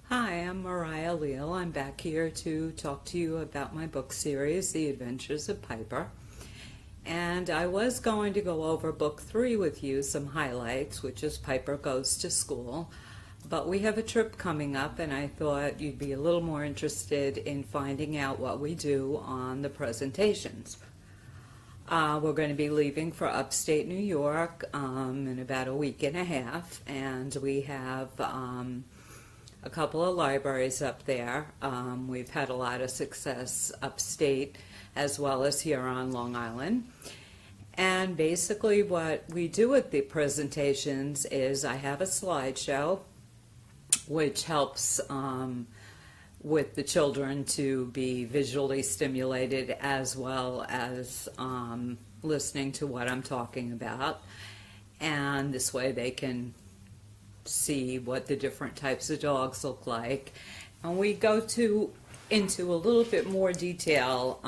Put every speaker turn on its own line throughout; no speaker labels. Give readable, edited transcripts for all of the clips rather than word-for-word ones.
Hi, I'm Mariah Leal. I'm back here to talk to you about my book series, The Adventures of Piper. And I was going to go over book 3 with you, some highlights, which is Piper Goes to School. But we have a trip coming up, and I thought you'd be a little more interested in finding out what we do on the presentations. We're going to be leaving for upstate New York in about a week and a half, and we have a couple of libraries up there. We've had a lot of success upstate as well as here on Long Island. And basically what we do at the presentations is I have a slideshow which helps with the children to be visually stimulated as well as listening to what I'm talking about. And this way they can see what the different types of dogs look like. And we go into a little bit more detail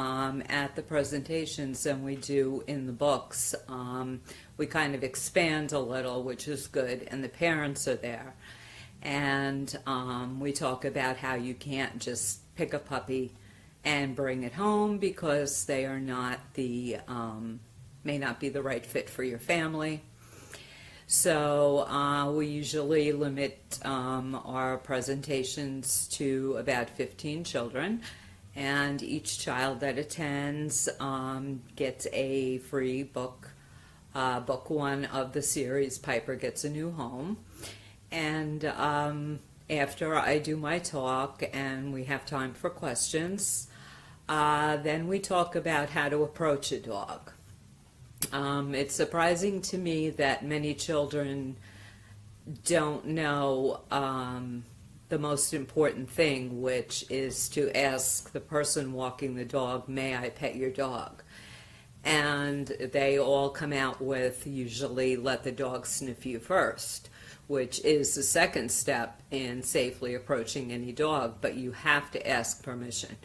at the presentations than we do in the books. We kind of expand a little, which is good, and the parents are there. And we talk about how you can't just pick a puppy and bring it home because they are not may not be the right fit for your family. So we usually limit our presentations to about 15 children, and each child that attends gets a free book, book 1 of the series, Piper Gets a New Home. And after I do my talk and we have time for questions, then we talk about how to approach a dog. It's surprising to me that many children don't know the most important thing, which is to ask the person walking the dog, "May I pet your dog?" And they all come out with usually, "Let the dog sniff you first," which is the second step in safely approaching any dog, but you have to ask permission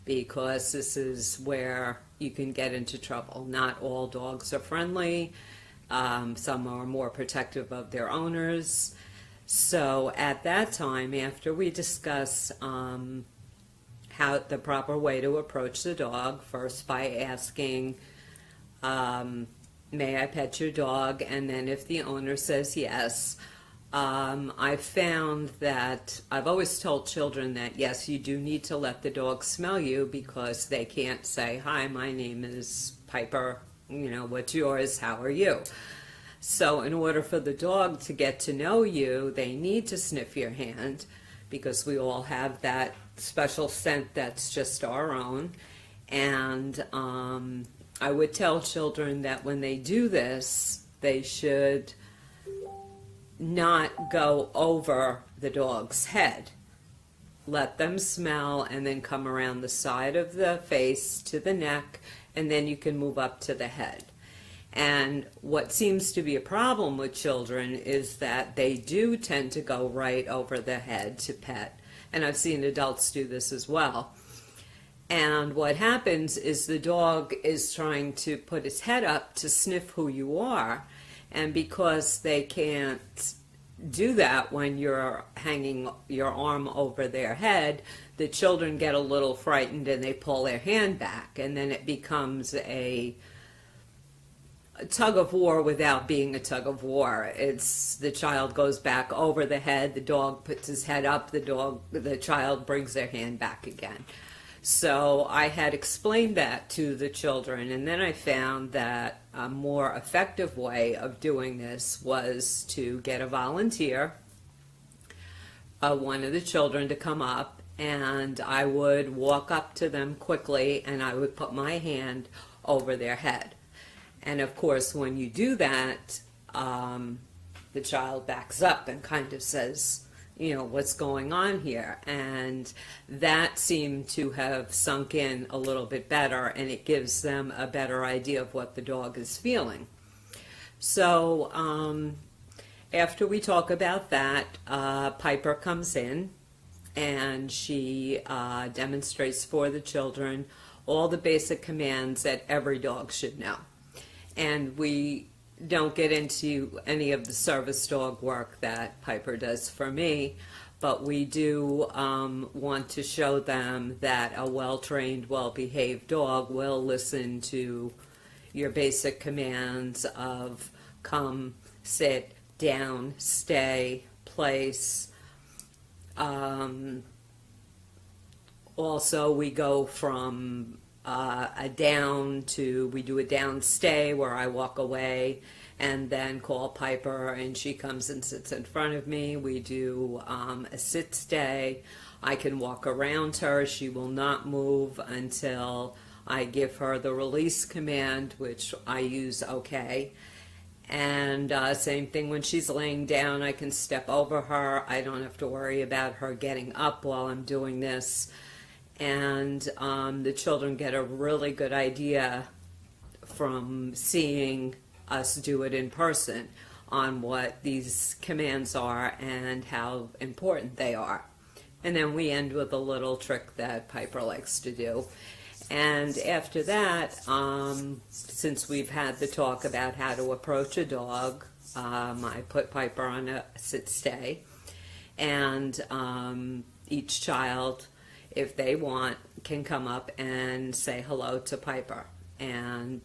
because this is where you can get into trouble. Not all dogs are friendly. Some are more protective of their owners. So at that time, after we discuss how the proper way to approach the dog, first by asking, "May I pet your dog?" and then if the owner says yes, I've found that I've always told children that yes, you do need to let the dog smell you because they can't say, "Hi, my name is Piper, what's yours, how are you?" So in order for the dog to get to know you, they need to sniff your hand because we all have that special scent that's just our own. And I would tell children that when they do this, they should not go over the dog's head. Let them smell and then come around the side of the face to the neck, and then you can move up to the head. And what seems to be a problem with children is that they do tend to go right over the head to pet. And I've seen adults do this as well. And what happens is the dog is trying to put his head up to sniff who you are. And because they can't do that when you're hanging your arm over their head, the children get a little frightened and they pull their hand back. And then it becomes a tug of war without being a tug of war. It's the child goes back over the head, the dog puts his head up, the child brings their hand back again. So I had explained that to the children, and then I found that a more effective way of doing this was to get a volunteer, one of the children, to come up, and I would walk up to them quickly and I would put my hand over their head. And of course, when you do that, the child backs up and kind of says, what's going on here? And that seemed to have sunk in a little bit better, and it gives them a better idea of what the dog is feeling. So after we talk about that, Piper comes in and she demonstrates for the children all the basic commands that every dog should know. And we don't get into any of the service dog work that Piper does for me, but we do want to show them that a well-trained, well-behaved dog will listen to your basic commands of come, sit, down, stay, place. Also, we go from a down to, we do a down stay where I walk away and then call Piper and she comes and sits in front of me. We do a sit stay. I can walk around her. She will not move until I give her the release command, which I use okay. And same thing when she's laying down, I can step over her. I don't have to worry about her getting up while I'm doing this. And the children get a really good idea from seeing us do it in person on what these commands are and how important they are. And then we end with a little trick that Piper likes to do. And after that, since we've had the talk about how to approach a dog, I put Piper on a sit-stay. And each child, if they want, can come up and say hello to Piper. And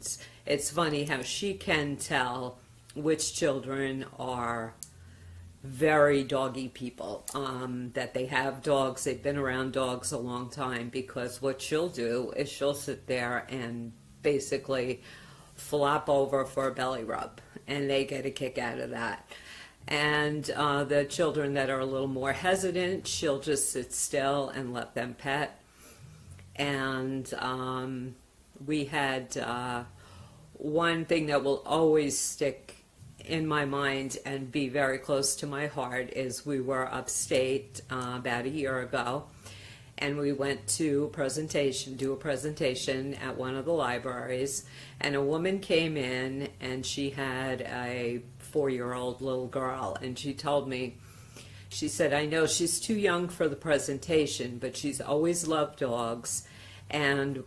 it's funny how she can tell which children are very doggy people, that they have dogs, they've been around dogs a long time, because what she'll do is she'll sit there and basically flop over for a belly rub, and they get a kick out of that. And the children that are a little more hesitant, she'll just sit still and let them pet. And we had one thing that will always stick in my mind and be very close to my heart is we were upstate about a year ago, and we went to do a presentation at one of the libraries, and a woman came in and she had a 4-year-old little girl, and she told me, she said, I know she's too young for the presentation, but she's always loved dogs, and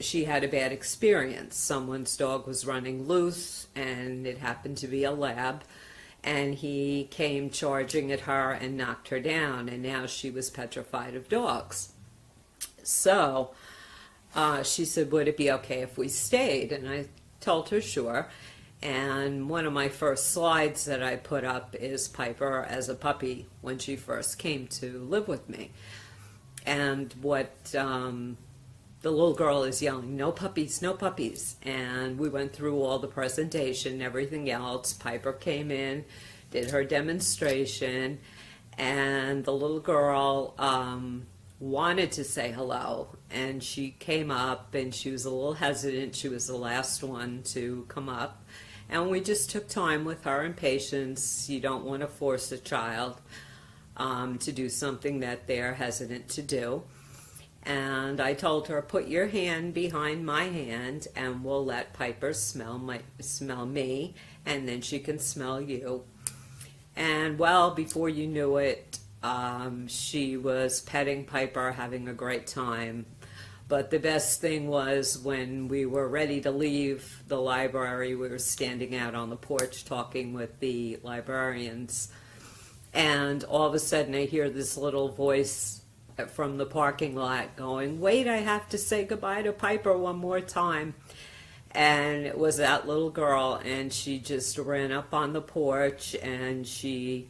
she had a bad experience. Someone's dog was running loose, and it happened to be a lab, and he came charging at her and knocked her down, and now she was petrified of dogs. So she said, would it be okay if we stayed? And I told her sure. And one of my first slides that I put up is Piper as a puppy when she first came to live with me. And what the little girl is yelling, no puppies, no puppies. And we went through all the presentation, everything else. Piper came in, did her demonstration, and the little girl wanted to say hello. And she came up, and she was a little hesitant. She was the last one to come up. And we just took time with her and patience. You don't want to force a child to do something that they're hesitant to do. And I told her, put your hand behind my hand and we'll let Piper smell me, and then she can smell you. And well, before you knew it, she was petting Piper, having a great time. But the best thing was when we were ready to leave the library, we were standing out on the porch talking with the librarians. And all of a sudden I hear this little voice from the parking lot going, wait, I have to say goodbye to Piper one more time. And it was that little girl, and she just ran up on the porch and she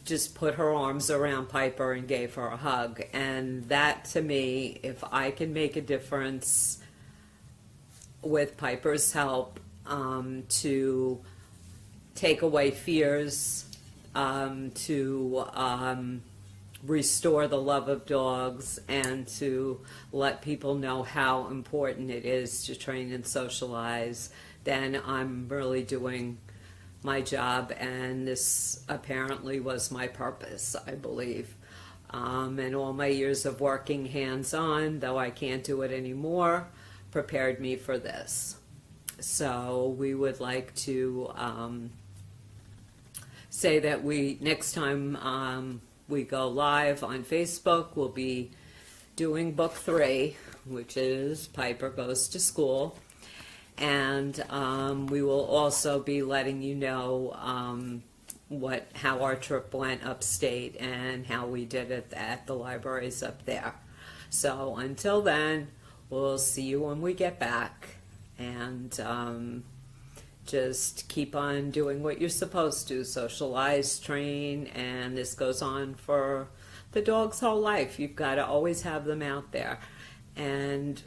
just put her arms around Piper and gave her a hug. And that, to me, if I can make a difference with Piper's help to take away fears, to restore the love of dogs, and to let people know how important it is to train and socialize, then I'm really doing my job, and this apparently was my purpose, I believe. And all my years of working hands-on, though I can't do it anymore, prepared me for this. So we would like to say that next time we go live on Facebook, we'll be doing book 3, which is Piper Goes to School. And we will also be letting you know how our trip went upstate and how we did it at the libraries up there. So until then, we'll see you when we get back, and just keep on doing what you're supposed to: socialize, train, and this goes on for the dog's whole life. You've got to always have them out there. And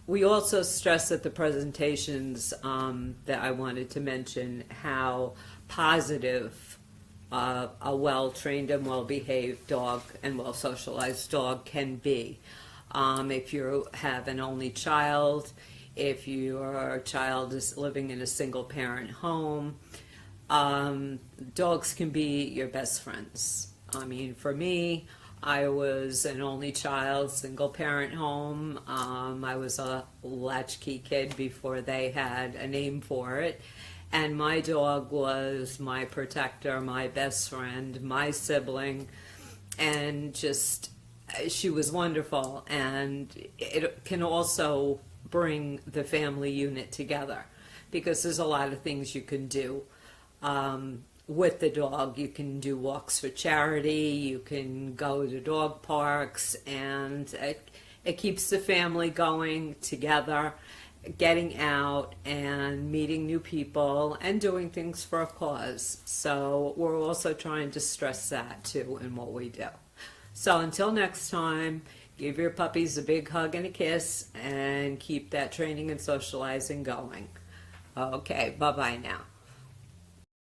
we also stress at the presentations that I wanted to mention how positive a well-trained and well-behaved dog and well-socialized dog can be. If you have an only child, if your child is living in a single-parent home, dogs can be your best friends. I mean, for me, I was an only child, single-parent home. I was a latchkey kid before they had a name for it. And my dog was my protector, my best friend, my sibling, and just, she was wonderful. And it can also bring the family unit together, because there's a lot of things you can do with the dog. You can do walks for charity, you can go to dog parks, and it keeps the family going together, getting out and meeting new people and doing things for a cause. So we're also trying to stress that too in what we do. So until next time, give your puppies a big hug and a kiss, and keep that training and socializing going. Okay, bye-bye now.